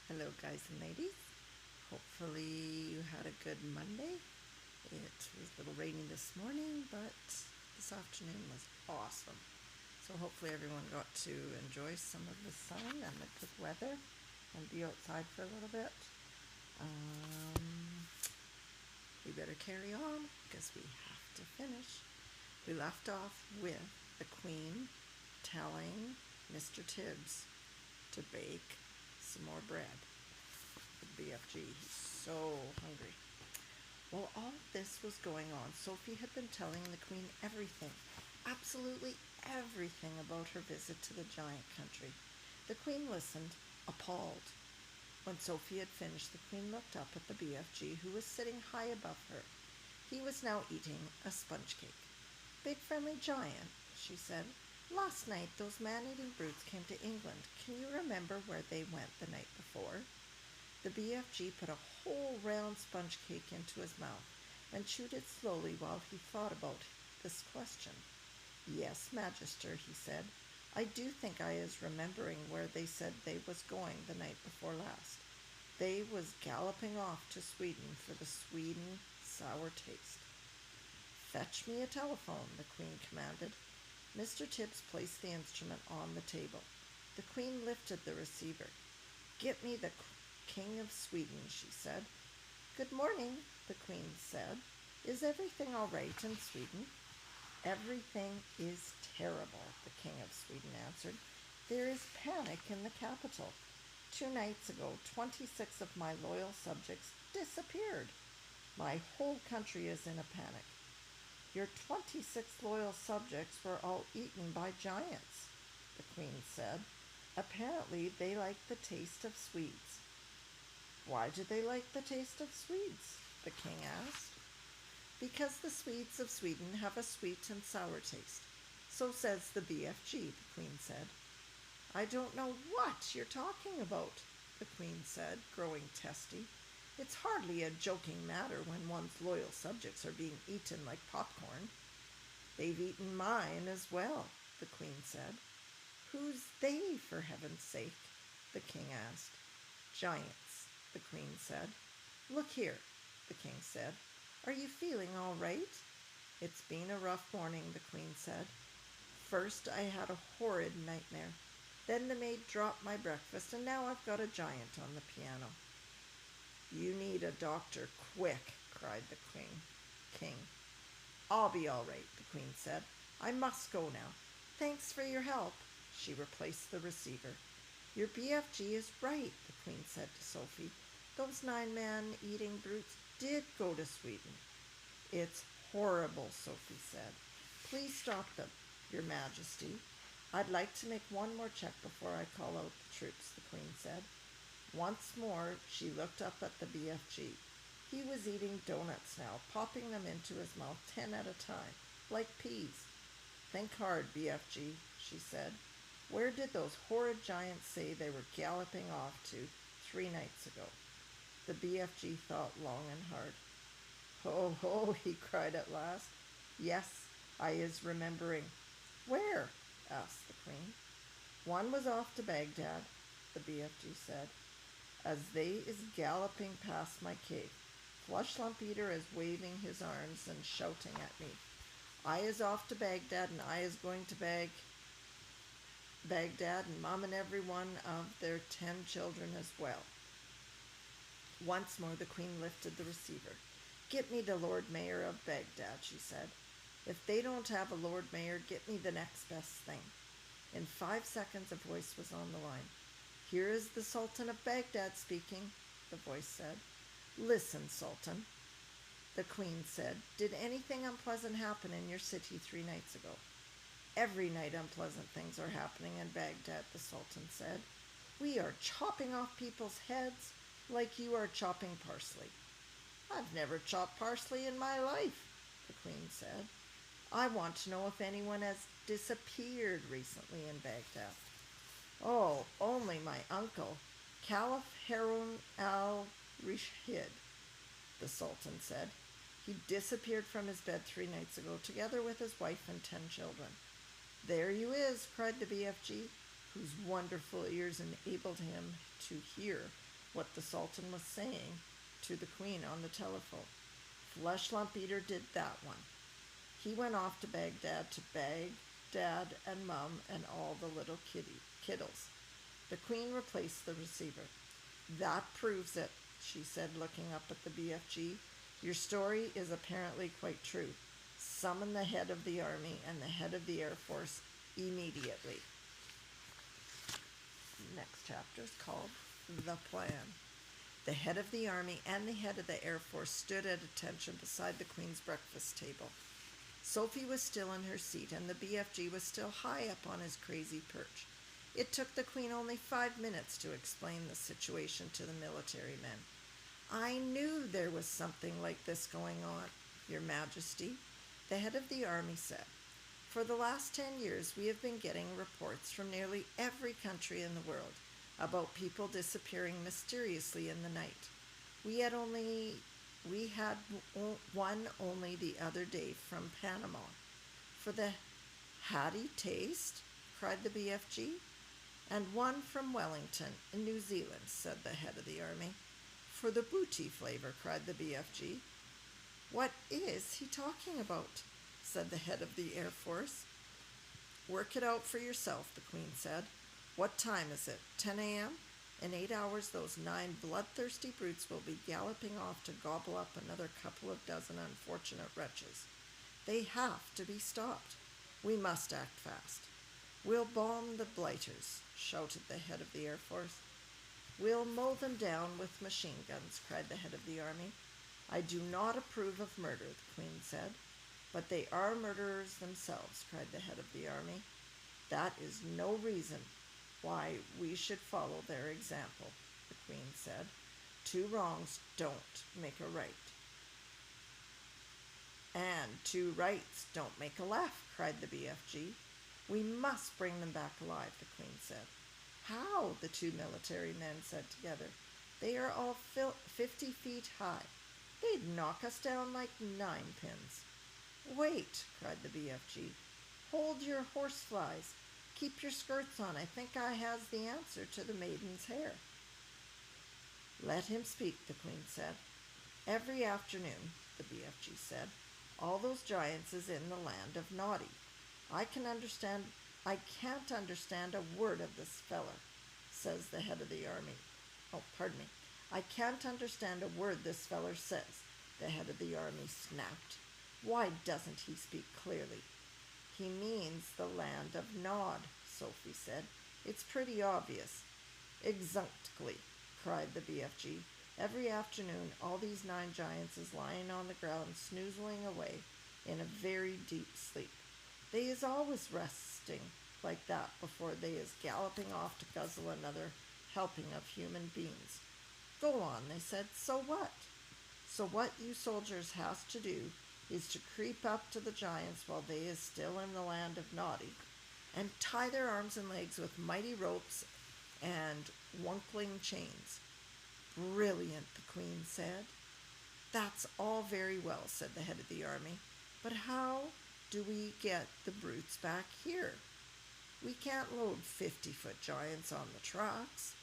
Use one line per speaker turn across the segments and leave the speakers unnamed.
Hello, guys and ladies. Hopefully, you had a good Monday. It was a little rainy this morning, but this afternoon was awesome. So, hopefully, everyone got to enjoy some of the sun and the good weather and be outside for a little bit. We better carry on because we have to finish. We left off with the Queen telling Mr. Tibbs to bake some more bread. The BFG, he's so hungry. While all this was going on, Sophie had been telling the Queen everything, absolutely everything about her visit to the giant country. The Queen listened, appalled. When Sophie had finished, the Queen looked up at the BFG, who was sitting high above her. He was now eating a sponge cake. Big friendly giant, she said. Last night those man-eating brutes came to England. Can you remember where they went the night before? The BFG put a whole round sponge cake into his mouth and chewed it slowly while he thought about this question. Yes, Magister, he said. I do think I is remembering where they said they was going the night before last. They was galloping off to Sweden for the Sweden sour taste. Fetch me a telephone, the Queen commanded. Mr. Tibbs placed the instrument on the table. The Queen lifted the receiver. Get me the King of Sweden, she said. Good morning, the Queen said. Is everything all right in Sweden? Everything is terrible, the King of Sweden answered. There is panic in the capital. 2 nights ago, 26 of my loyal subjects disappeared. My whole country is in a panic. Your 26 loyal subjects were all eaten by giants, the Queen said. Apparently they liked the taste of Swedes. Why do they like the taste of Swedes? The King asked. Because the Swedes of Sweden have a sweet and sour taste. So says the BFG, the Queen said. I don't know what you're talking about, the Queen said, growing testy. It's hardly a joking matter when one's loyal subjects are being eaten like popcorn. They've eaten mine as well, the Queen said. Who's they, for heaven's sake? The King asked. Giants, the Queen said. Look here, the King said. Are you feeling all right? It's been a rough morning, the Queen said. First I had a horrid nightmare. Then the maid dropped my breakfast, and now I've got a giant on the piano. You need a doctor, quick, cried the King. I'll be all right, the Queen said. I must go now. Thanks for your help. She replaced the receiver. Your BFG is right, the Queen said to Sophie. Those 9 man-eating brutes did go to Sweden. It's horrible, Sophie said. Please stop them, Your Majesty. I'd like to make one more check before I call out the troops, the Queen said. Once more, she looked up at the BFG. He was eating donuts now, popping them into his mouth 10 at a time, like peas. Think hard, BFG, she said. Where did those horrid giants say they were galloping off to 3 nights ago? The BFG thought long and hard. Ho, ho, he cried at last. Yes, I is remembering. Where? Asked the Queen. One was off to Baghdad, the BFG said. As they is galloping past my cave, Flush Lump Eater is waving his arms and shouting at me. I is off to Baghdad, and I is going to Baghdad, and Mom and every one of their 10 children as well. Once more the Queen lifted the receiver. Get me the Lord Mayor of Baghdad, she said. If they don't have a Lord Mayor, get me the next best thing. In 5 seconds a voice was on the line. Here is the Sultan of Baghdad speaking, the voice said. Listen, Sultan, the Queen said. Did anything unpleasant happen in your city 3 nights ago? Every night unpleasant things are happening in Baghdad, the Sultan said. We are chopping off people's heads like you are chopping parsley. I've never chopped parsley in my life, the Queen said. I want to know if anyone has disappeared recently in Baghdad. Oh, only my uncle, Caliph Harun al-Rashid, the Sultan said. He disappeared from his bed 3 nights ago, together with his wife and 10 children. There you is, cried the BFG, whose wonderful ears enabled him to hear what the Sultan was saying to the Queen on the telephone. Flesh Lump Eater did that one. He went off to Baghdad to beg Dad and Mum and all the little kiddles. The Queen replaced the receiver. That proves it, she said, looking up at the BFG. Your story is apparently quite true. Summon the head of the army and the head of the Air Force immediately. Next chapter is called The Plan. The head of the army and the head of the Air Force stood at attention beside the Queen's breakfast table. Sophie was still in her seat, and the BFG was still high up on his crazy perch. It took the Queen only 5 minutes to explain the situation to the military men. I knew there was something like this going on, Your Majesty, the head of the army said. For the last 10 years, we have been getting reports from nearly every country in the world about people disappearing mysteriously in the night. We had one only the other day from Panama. For the Hattie taste, cried the BFG. And one from Wellington in New Zealand, said the head of the army. For the booty flavor, cried the BFG. What is he talking about? Said the head of the Air Force. Work it out for yourself, the Queen said. What time is it? 10 a.m.? In 8 hours, those 9 bloodthirsty brutes will be galloping off to gobble up another couple of dozen unfortunate wretches. They have to be stopped. We must act fast. We'll bomb the blighters, shouted the head of the Air Force. We'll mow them down with machine guns, cried the head of the army. I do not approve of murder, the Queen said. But they are murderers themselves, cried the head of the army. That is no reason why we should follow their example, the Queen said. 2 wrongs don't make a right. And 2 rights don't make a left, cried the BFG. We must bring them back alive, the Queen said. How? The 2 military men said together. They are all 50 feet high. They'd knock us down like 9 pins. Wait, cried the BFG. Hold your horseflies. Keep your skirts on. I think I has the answer to the maiden's hair. Let him speak, the Queen said. Every afternoon, the BFG said, all those giants is in the land of Naughty. I can't understand a word of this feller, says the head of the army. Oh, pardon me. I can't understand a word this feller says, the head of the army snapped. Why doesn't he speak clearly? He means the land of Nod, Sophie said. It's pretty obvious. Exactly, cried the BFG. Every afternoon, all these 9 giants is lying on the ground, snoozling away in a very deep sleep. They is always resting like that before they is galloping off to guzzle another helping of human beings. Go on, they said. So what? So what you soldiers has to do is to creep up to the giants while they is still in the land of Naughty, and tie their arms and legs with mighty ropes and wunkling chains. Brilliant, the Queen said. That's all very well, said the head of the army, but how do we get the brutes back here? We can't load 50-foot giants on the trucks.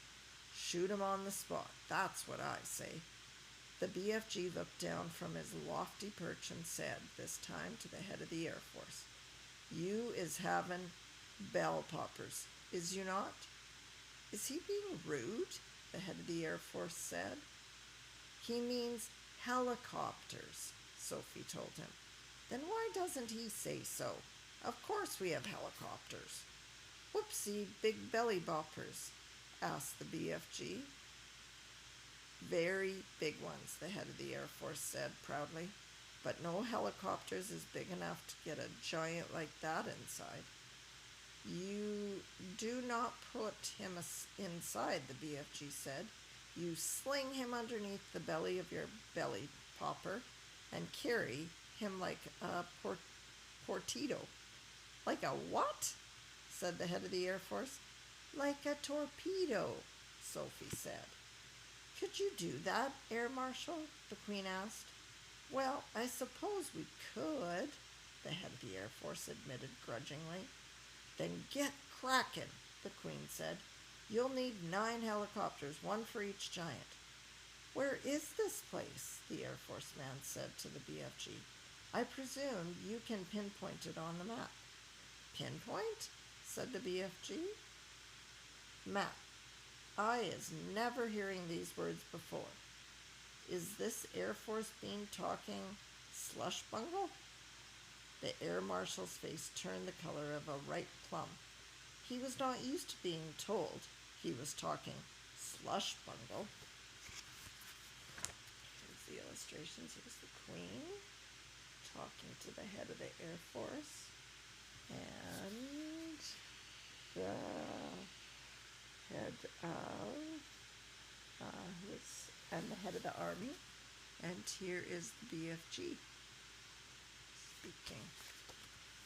Shoot 'em on the spot, that's what I say. The BFG looked down from his lofty perch and said, this time to the head of the Air Force, you is having bell poppers, is you not? Is he being rude? The head of the Air Force said. He means helicopters, Sophie told him. Then why doesn't he say so? Of course we have helicopters. Whoopsie, big belly boppers, asked the BFG. Very big ones, the head of the Air Force said proudly, but no helicopters is big enough to get a giant like that inside. You do not put him inside, the BFG said. You sling him underneath the belly of your belly popper and carry him like a torpedo. Like a what? Said the head of the Air Force. Like a torpedo, Sophie said. Could you do that, Air Marshal? The Queen asked. Well, I suppose we could, the head of the Air Force admitted grudgingly. Then get cracking, the Queen said. You'll need 9 helicopters, one for each giant. Where is this place? The Air Force man said to the BFG. I presume you can pinpoint it on the map. Pinpoint? Said the BFG. Map. I is never hearing these words before. Is this Air Force bean talking slush bungle? The Air Marshal's face turned the color of a ripe plum. He was not used to being told he was talking slush bungle. Here's the illustrations. Here's the Queen talking to the head of the Air Force and the head of the head of the Army, and here is the BFG speaking.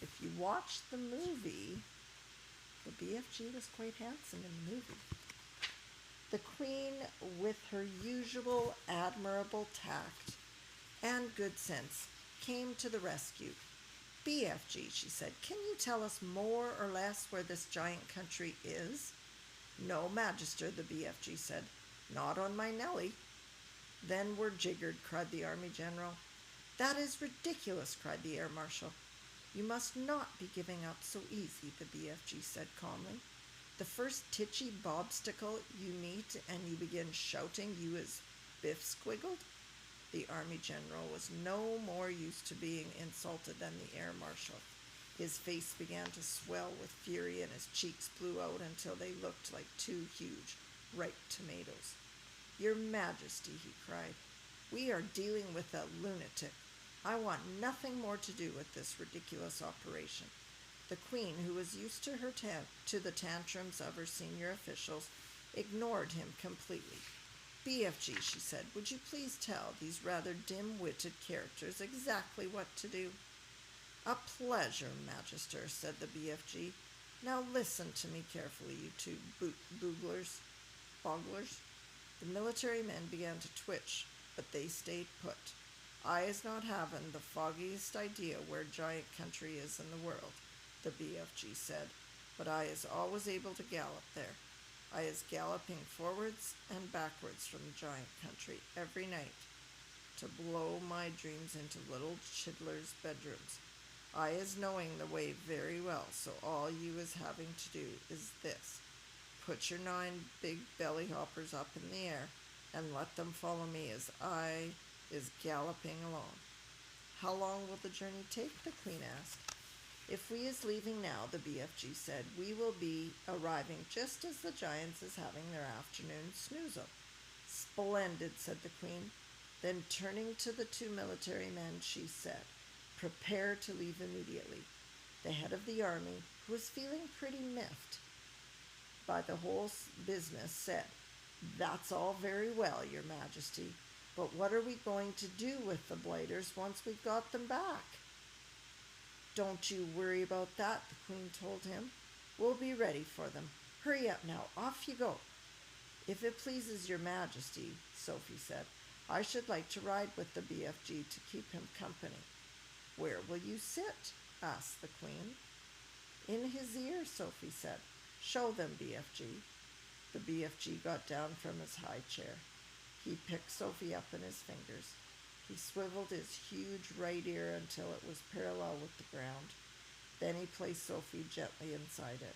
If you watch the movie, the BFG was quite handsome in the movie. The Queen, with her usual admirable tact and good sense, came to the rescue. BFG, she said, can you tell us more or less where this giant country is? No, Magister, the BFG said. Not on my Nellie. Then we're jiggered, cried the Army General. That is ridiculous, cried the Air Marshal. You must not be giving up so easy, the BFG said calmly. The first titchy bobstickle you meet and you begin shouting you is Biff Squiggled? The Army General was no more used to being insulted than the Air Marshal. His face began to swell with fury and his cheeks blew out until they looked like 2 huge, ripe tomatoes. Your Majesty, he cried, we are dealing with a lunatic. I want nothing more to do with this ridiculous operation. The Queen, who was used to to the tantrums of her senior officials, ignored him completely. BFG, she said, would you please tell these rather dim-witted characters exactly what to do? A pleasure, Magister, said the BFG. Now listen to me carefully, you two bogglers. The military men began to twitch, but they stayed put. I is not having the foggiest idea where giant country is in the world, the BFG said, but I is always able to gallop there. I is galloping forwards and backwards from giant country every night to blow my dreams into little chidlers' bedrooms. I is knowing the way very well, so all you is having to do is this. Put your 9 big belly hoppers up in the air and let them follow me as I is galloping along. How long will the journey take? The Queen asked. If we is leaving now, the BFG said, we will be arriving just as the giants is having their afternoon snoozle. Splendid, said the Queen. Then turning to the 2 military men, she said, prepare to leave immediately. The head of the army, who was feeling pretty miffed by the whole business, said, that's all very well, Your Majesty, but what are we going to do with the blighters once we've got them back? Don't you worry about that, the Queen told him. We'll be ready for them. Hurry up now, off you go. If it pleases Your Majesty, Sophie said, I should like to ride with the BFG to keep him company. Where will you sit? Asked the Queen. In his ear, Sophie said. Show them, BFG. The BFG got down from his high chair. He picked Sophie up in his fingers. He swiveled his huge right ear until it was parallel with the ground. Then he placed Sophie gently inside it.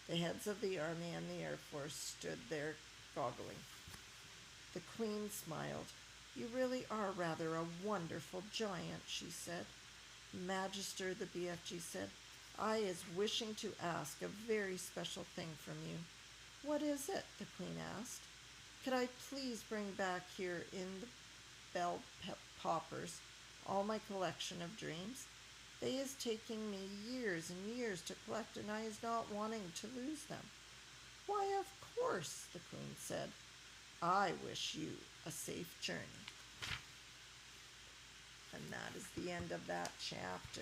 The heads of the Army and the Air Force stood there goggling. The Queen smiled. You really are rather a wonderful giant, she said. Magister, the BFG said, I is wishing to ask a very special thing from you. What is it? The Queen asked. Could I please bring back here in the bell poppers all my collection of dreams? They is taking me years and years to collect, and I is not wanting to lose them. Why, of course, the Queen said. I wish you a safe journey. And that is the end of that chapter.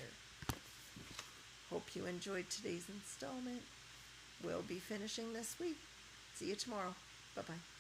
Hope you enjoyed today's installment. We'll be finishing this week. See you tomorrow. Bye-bye.